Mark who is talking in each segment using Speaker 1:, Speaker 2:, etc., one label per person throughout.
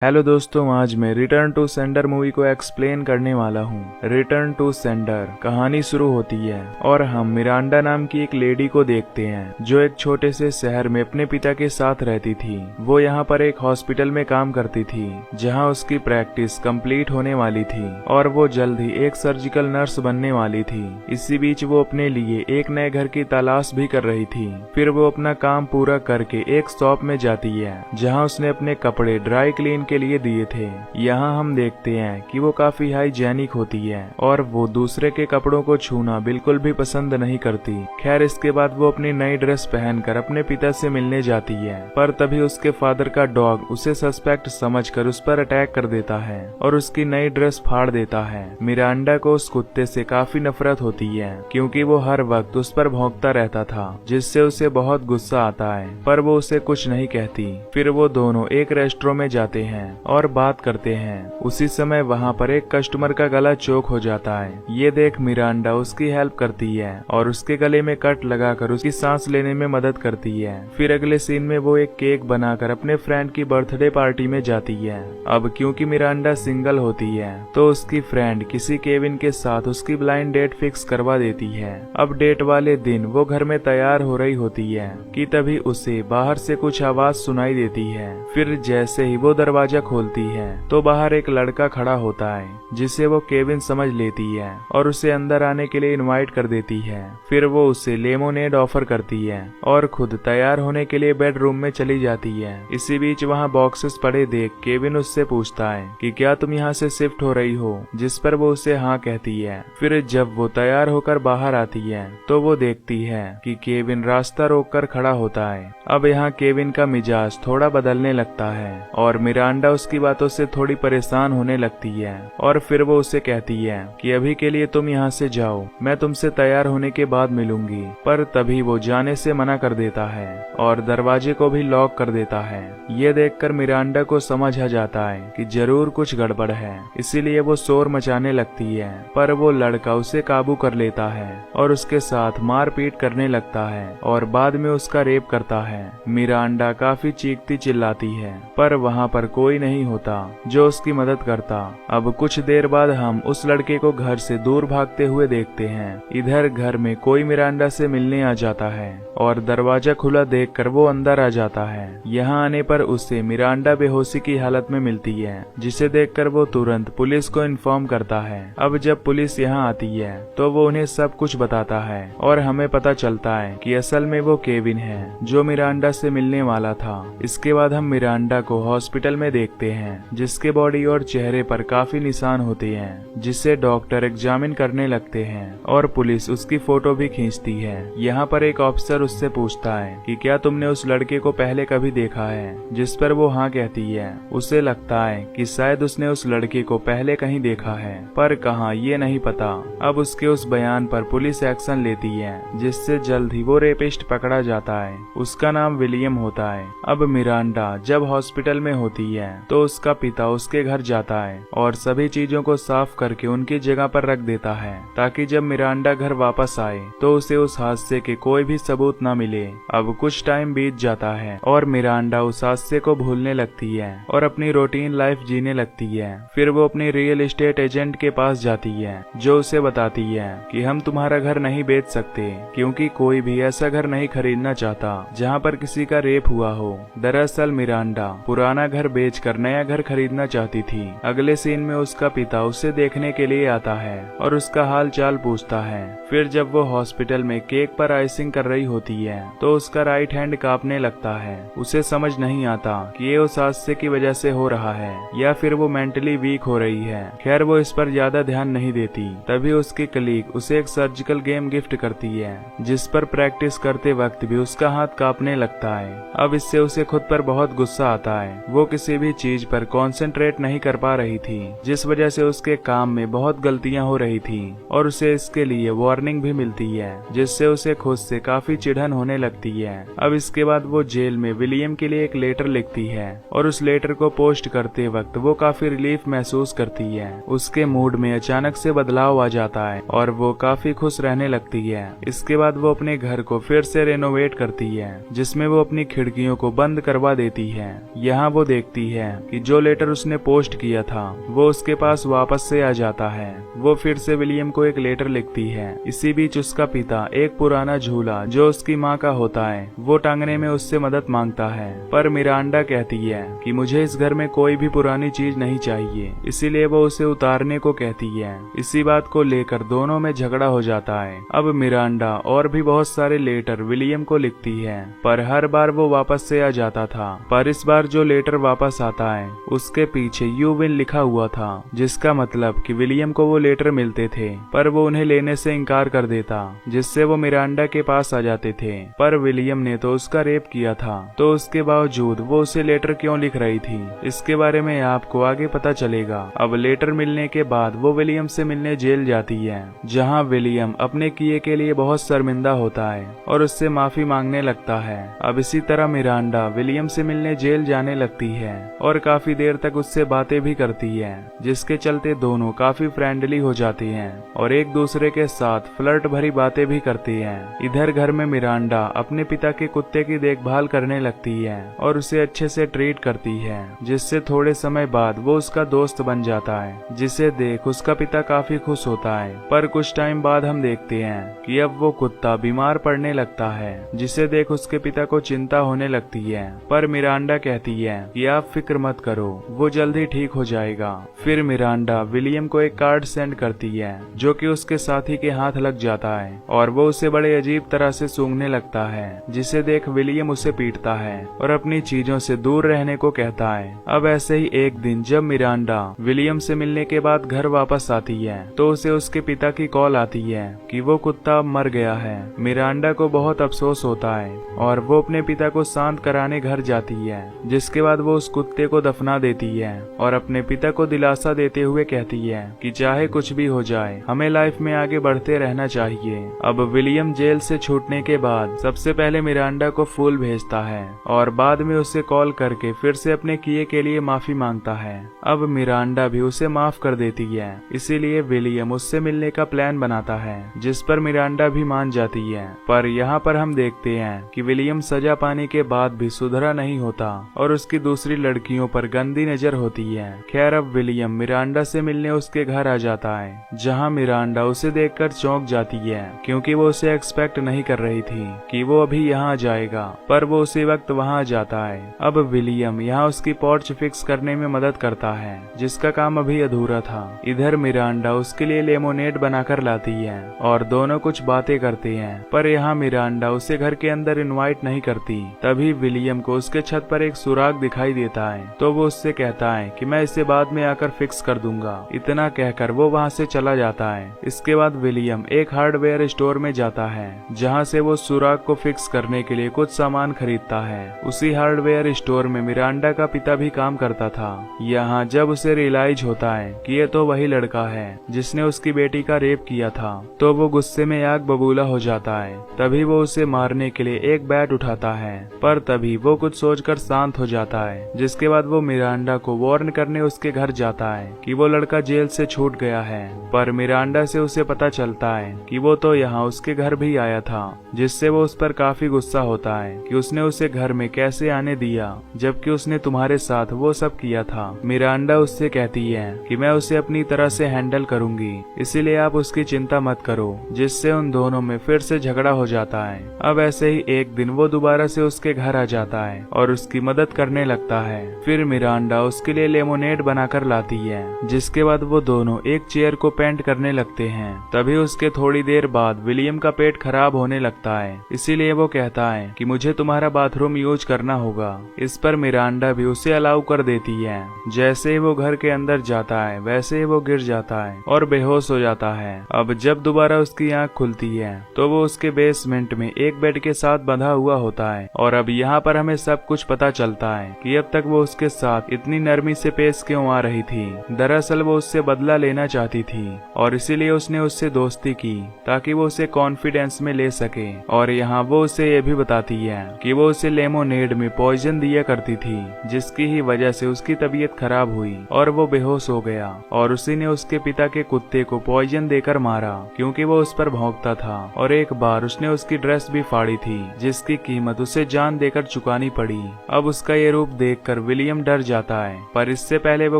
Speaker 1: Hello दोस्तों, आज मैं रिटर्न टू सेंडर मूवी को एक्सप्लेन करने वाला हूँ। रिटर्न टू सेंडर कहानी शुरू होती है और हम मिरांडा नाम की एक लेडी को देखते हैं जो एक छोटे से शहर में अपने पिता के साथ रहती थी। वो यहाँ पर एक हॉस्पिटल में काम करती थी जहाँ उसकी प्रैक्टिस कंप्लीट होने वाली थी और वो जल्द ही एक सर्जिकल नर्स बनने वाली थी। इसी बीच वो अपने लिए एक नए घर की तलाश भी कर रही थी। फिर वो अपना काम पूरा करके एक शॉप में जाती है जहाँ उसने अपने कपड़े ड्राई क्लीन के लिए दिए थे। यहाँ हम देखते हैं कि वो काफी हाइजेनिक होती है और वो दूसरे के कपड़ों को छूना बिल्कुल भी पसंद नहीं करती। खैर, इसके बाद वो अपनी नई ड्रेस पहनकर अपने पिता से मिलने जाती है, पर तभी उसके फादर का डॉग उसे सस्पेक्ट समझकर उस पर अटैक कर देता है और उसकी नई ड्रेस फाड़ देता है। मिरांडा को उस कुत्ते से काफी नफरत होती है क्योंकि वो हर वक्त उस पर भौंकता रहता था, जिससे उसे बहुत गुस्सा आता है, पर वो उसे कुछ नहीं कहती। फिर वो दोनों एक रेस्टोरेंट में जाते हैं और बात करते हैं। उसी समय वहाँ पर एक कस्टमर का गला चोक हो जाता है। ये देख मिरांडा उसकी हेल्प करती है और उसके गले में कट लगाकर उसकी सांस लेने में मदद करती है। फिर अगले सीन में वो एक केक बनाकर अपने फ्रेंड की बर्थडे पार्टी में जाती है। अब क्योंकि मिरांडा सिंगल होती है तो उसकी फ्रेंड किसी केविन के साथ उसकी ब्लाइंड डेट फिक्स करवा देती है। अब डेट वाले दिन वो घर में तैयार हो रही होती है कि तभी उसे बाहर से कुछ आवाज सुनाई देती है। फिर जैसे ही वो दरवाजा खोलती है तो बाहर एक लड़का खड़ा होता है जिसे वो केविन समझ लेती है और उसे अंदर आने के लिए इनवाइट कर देती है। फिर वो उसे लेमोनेड ऑफर करती है और खुद तैयार होने के लिए बेडरूम में चली जाती है। इसी बीच वहाँ बॉक्सेस पड़े देख केविन उससे पूछता है कि क्या तुम यहाँ से शिफ्ट हो रही हो, जिस पर वो उसे हाँ कहती है। फिर जब वो तैयार होकर बाहर आती है तो वो देखती है कि केविन रास्ता रोककर खड़ा होता है। अब यहाँ केविन का मिजाज थोड़ा बदलने लगता है और मिरांडा उसकी बातों से थोड़ी परेशान होने लगती है और फिर वो उसे कहती है कि अभी के लिए तुम यहाँ से जाओ, मैं तुमसे तैयार होने के बाद मिलूंगी। पर तभी वो जाने से मना कर देता है और दरवाजे को भी लॉक कर देता है। ये देखकर मिरांडा को समझ आ जाता है कि जरूर कुछ गड़बड़ है, इसीलिए वो शोर मचाने लगती है, पर वो लड़का उसे काबू कर लेता है और उसके साथ मारपीट करने लगता है और बाद में उसका रेप करता है। मिरांडा काफी चीखती चिल्लाती है पर वहाँ पर कोई नहीं होता जो उसकी मदद करता। अब कुछ देर बाद हम उस लड़के को घर से दूर भागते हुए देखते हैं। इधर घर में कोई मिरांडा से मिलने आ जाता है और दरवाजा खुला देखकर वो अंदर आ जाता है। यहाँ आने पर उसे मिरांडा बेहोशी की हालत में मिलती है, जिसे देखकर वो तुरंत पुलिस को इन्फॉर्म करता है। अब जब पुलिस यहाँ आती है तो वो उन्हें सब कुछ बताता है और हमें पता चलता है कि असल में वो केविन है जो मिरांडा से मिलने वाला था। इसके बाद हम मिरांडा को हॉस्पिटल में देखते हैं जिसके बॉडी और चेहरे पर काफी निशान होते हैं, जिसे डॉक्टर एग्जामिन करने लगते हैं और पुलिस उसकी फोटो भी खींचती है। यहाँ पर एक ऑफिसर उससे पूछता है कि क्या तुमने उस लड़के को पहले कभी देखा है, जिस पर वो हाँ कहती है। उसे लगता है कि शायद उसने उस लड़के को पहले कहीं देखा है, पर कहाँ ये नहीं पता। अब उसके उस बयान पर पुलिस एक्शन लेती है, जिससे जल्द ही वो रेपिस्ट पकड़ा जाता है। उसका नाम विलियम होता है। अब मिरांडा जब हॉस्पिटल में होती है तो उसका पिता उसके घर जाता है और सभी चीजों को साफ करके उनकी जगह पर रख देता है ताकि जब मिरांडा घर वापस आए तो उसे उस हादसे के कोई भी सबूत न मिले। अब कुछ टाइम बीत जाता है और मिरांडा उस हादसे को भूलने लगती है और अपनी रूटीन लाइफ जीने लगती है। फिर वो अपने रियल एस्टेट एजेंट के पास जाती है जो उसे बताती है कि हम तुम्हारा घर नहीं बेच सकते क्योंकि कोई भी ऐसा घर नहीं खरीदना चाहता जहाँ पर किसी का रेप हुआ हो। दरअसल मिरांडा पुराना घर बेचकर नया घर खरीदना चाहती थी। अगले सीन में उसका पिता उसे देखने के लिए आता है और उसका हाल चाल पूछता है। फिर जब वो हॉस्पिटल में केक पर आइसिंग कर रही होती है तो उसका राइट हैंड कांपने लगता है। उसे समझ नहीं आता कि ये उस हादसे की वजह से हो रहा है या फिर वो मेंटली वीक हो रही है। खैर, वो इस पर ज्यादा ध्यान नहीं देती। तभी उसकी कलीग उसे एक सर्जिकल गेम गिफ्ट करती है जिस पर प्रैक्टिस करते वक्त भी उसका हाथ कांपने लगता है। अब इससे उसे खुद पर बहुत गुस्सा आता है। वो किसी भी चीज पर कंसंट्रेट नहीं कर पा रही थी, जिस वजह से उसके काम में बहुत गलतियां हो रही थी और उसे इसके लिए वार्निंग भी मिलती है, जिससे उसे खुद से काफी चिढ़न होने लगती है। अब इसके बाद वो जेल में विलियम के लिए एक लेटर लिखती है और उस लेटर को पोस्ट करते वक्त वो काफी रिलीफ महसूस करती है। उसके मूड में अचानक से बदलाव आ जाता है और वो काफी खुश रहने लगती है। इसके बाद वो अपने घर को फिर से रेनोवेट करती है, जिसमें वो अपनी खिड़कियों को बंद करवा देती है। यहाँ वो देखती होती है कि जो लेटर उसने पोस्ट किया था वो उसके पास वापस से आ जाता है। वो फिर से विलियम को एक लेटर लिखती है। इसी बीच उसका पिता एक पुराना झूला जो उसकी माँ का होता है वो टांगने में उससे मदद मांगता है, पर मिरांडा कहती है कि मुझे इस घर में कोई भी पुरानी चीज नहीं चाहिए, इसीलिए वो उसे उतारने को कहती है। इसी बात को लेकर दोनों में झगड़ा हो जाता है। अब मिरांडा और भी बहुत सारे लेटर विलियम को लिखती है, पर हर बार वो वापस से आ जाता था। पर इस बार जो लेटर वापस आता है उसके पीछे यू विन लिखा हुआ था, जिसका मतलब कि विलियम को वो लेटर मिलते थे, पर वो उन्हें लेने से इनकार कर देता, जिससे वो मिरांडा के पास आ जाते थे। पर विलियम ने तो उसका रेप किया था, तो उसके बावजूद वो उसे लेटर क्यों लिख रही थी, इसके बारे में आपको आगे पता चलेगा। अब लेटर मिलने के बाद वो विलियम से मिलने जेल जाती है, जहाँ विलियम अपने किए के लिए बहुत शर्मिंदा होता है और उससे माफी मांगने लगता है। अब इसी तरह मिरांडा विलियम से मिलने जेल जाने लगती है और काफी देर तक उससे बातें भी करती है, जिसके चलते दोनों काफी फ्रेंडली हो जाती हैं और एक दूसरे के साथ फ्लर्ट भरी बातें भी करती हैं। इधर घर में मिरांडा अपने पिता के कुत्ते की देखभाल करने लगती है और उसे अच्छे से ट्रीट करती है, जिससे थोड़े समय बाद वो उसका दोस्त बन जाता है, जिसे देख उसका पिता काफी खुश होता है। पर कुछ टाइम बाद हम देखते हैं कि अब वो कुत्ता बीमार पड़ने लगता है, जिसे देख उसके पिता को चिंता होने लगती है। पर मिरांडा कहती है कि आप फिक्र मत करो, वो जल्दी ठीक हो जाएगा। फिर मिरांडा विलियम को एक कार्ड सेंड करती है जो कि उसके साथी के हाथ लग जाता है और वो उसे बड़े अजीब तरह से सूंघने लगता है, जिसे देख विलियम उसे पीटता है और अपनी चीजों से दूर रहने को कहता है। अब ऐसे ही एक दिन जब मिरांडा विलियम से मिलने के बाद घर वापस आती है तो उसे उसके पिता की कॉल आती है कि वो कुत्ता अब मर गया है। मिरांडा को बहुत अफसोस होता है और वो अपने पिता को शांत कराने घर जाती है, जिसके बाद वो उस कुत्ते को दफना देती है और अपने पिता को दिलासा देते हुए कहती है कि चाहे कुछ भी हो जाए हमें लाइफ में आगे बढ़ते रहना चाहिए। अब विलियम जेल से छूटने के बाद सबसे पहले मिरांडा को फूल भेजता है और बाद में उसे कॉल करके फिर से अपने किए के लिए माफी मांगता है। अब मिरांडा भी उसे माफ कर देती है, इसीलिए विलियम उससे मिलने का प्लान बनाता है, जिस पर मिरांडा भी मान जाती है। पर यहाँ पर हम देखते हैं कि विलियम सजा पाने के बाद भी सुधरा नहीं होता और उसकी दूसरी लड़कियों पर गंदी नजर होती है। खैर अब विलियम मिरांडा से मिलने उसके घर आ जाता है, जहाँ मिरांडा उसे देखकर चौंक जाती है, क्योंकि वो उसे एक्सपेक्ट नहीं कर रही थी कि वो अभी यहाँ जाएगा, पर वो उसी वक्त वहाँ जाता है। अब विलियम यहाँ उसकी पोर्च फिक्स करने में मदद करता है, जिसका काम अभी अधूरा था। इधर मिरांडा उसके लिए लेमोनेड बनाकर लाती है और दोनों कुछ बातें करते हैं, पर यहाँ मिरांडा उसे घर के अंदर इनवाइट नहीं करती। तभी विलियम को उसके छत पर एक सुराग दिखाई देता है, तो वो उससे कहता है कि मैं इसे बाद में आकर फिक्स कर दूंगा। इतना कहकर वो वहाँ से चला जाता है। इसके बाद विलियम एक हार्डवेयर स्टोर में जाता है, जहाँ से वो सुराग को फिक्स करने के लिए कुछ सामान खरीदता है। उसी हार्डवेयर स्टोर में मिरांडा का पिता भी काम करता था। यहाँ जब उसे रियलाइज होता है कि ये तो वही लड़का है जिसने उसकी बेटी का रेप किया था, तो वो गुस्से में आग बबूला हो जाता है। तभी वो उसे मारने के लिए एक बैट उठाता है, पर तभी वो कुछ सोचकर शांत हो जाता है। जिसके बाद वो मिरांडा को वार्न करने उसके घर जाता है कि वो लड़का जेल से छूट गया है, पर मिरांडा से उसे पता चलता है कि वो तो यहाँ उसके घर भी आया था, जिससे वो उस पर काफी गुस्सा होता है कि उसने उसे घर में कैसे आने दिया जबकि उसने तुम्हारे साथ वो सब किया था। मिरांडा उससे कहती है कि मैं उसे अपनी तरह से हैंडल करूंगी, इसीलिए आप उसकी चिंता मत करो, जिससे उन दोनों में फिर से झगड़ा हो जाता है। अब ऐसे ही एक दिन वो दोबारा से उसके घर आ जाता है और उसकी मदद करने लगता है। फिर मिरांडा उसके लिए लेमोनेड बनाकर लाती है, जिसके बाद वो दोनों एक चेयर को पेंट करने लगते हैं। तभी उसके थोड़ी देर बाद विलियम का पेट खराब होने लगता है, इसीलिए वो कहता है कि मुझे तुम्हारा बाथरूम यूज करना होगा। इस पर मिरांडा भी उसे अलाउ कर देती है। जैसे ही वो घर के अंदर जाता है वैसे ही वो गिर जाता है और बेहोश हो जाता है। अब जब दोबारा उसकी आंख खुलती है तो वो उसके बेसमेंट में एक बेड के साथ बंधा हुआ होता है और अब यहाँ पर हमें सब कुछ पता चलता है कि अब तक वो उसके साथ इतनी नरमी से पेश क्यों आ रही थी। दरअसल वो उससे बदला लेना चाहती थी और इसीलिए उसने उससे दोस्ती की ताकि वो उसे कॉन्फिडेंस में ले सके। और यहाँ वो उसे ये भी बताती है कि वो उसे लेमोनेड में पॉइजन दिया करती थी, जिसकी ही वजह से उसकी तबीयत खराब हुई और वो बेहोश हो गया और उसी ने उसके पिता के कुत्ते को पॉइजन देकर मारा क्योंकि वो उस पर भौंकता था। और एक बार उसने उसकी ड्रेस भी फाड़ी थी, जिसकी कीमत उसे जान देकर चुकानी पड़ी। अब उसका ये रूप देखकर देखकर विलियम डर जाता है, पर इससे पहले वो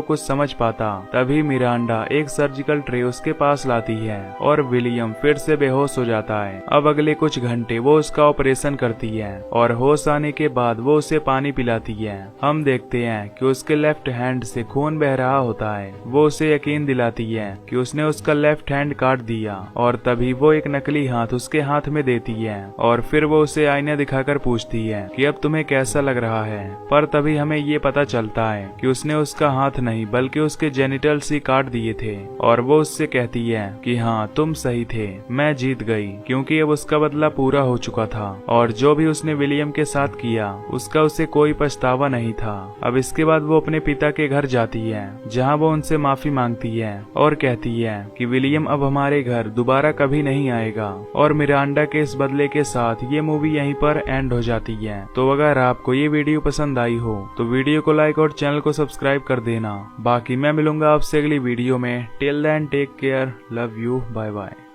Speaker 1: कुछ समझ पाता तभी मिरांडा एक सर्जिकल ट्रे उसके पास लाती है और विलियम फिर से बेहोश हो जाता है। अब अगले कुछ घंटे वो उसका ऑपरेशन करती है और होश आने के बाद वो उसे पानी पिलाती है। हम देखते हैं कि उसके लेफ्ट हैंड से खून बह रहा होता है। वो उसे यकीन दिलाती है कि उसने उसका लेफ्ट हैंड काट दिया और तभी वो एक नकली हाथ उसके हाथ में देती है और फिर वो उसे आईना दिखाकर पूछती है कि अब तुम्हें कैसा लग रहा है। पर तभी हमें ये पता चलता है कि उसने उसका हाथ नहीं बल्कि उसके जेनिटल्स ही काट दिए थे और वो उससे कहती है कि हाँ तुम सही थे, मैं जीत गई, क्योंकि अब उसका बदला पूरा हो चुका था और जो भी उसने विलियम के साथ किया उसका उसे कोई पछतावा नहीं था। अब इसके बाद वो अपने पिता के घर जाती है जहाँ वो उनसे माफी मांगती है और कहती है कि विलियम अब हमारे घर दोबारा कभी नहीं आएगा। और मिरांडा के इस बदले के साथ ये मूवी यहीं पर एंड हो जाती है। तो अगर आपको ये वीडियो पसंद आई हो तो वीडियो को लाइक और चैनल को सब्सक्राइब कर देना। बाकी मैं मिलूंगा आपसे अगली वीडियो में। Till then take care, love you, bye bye.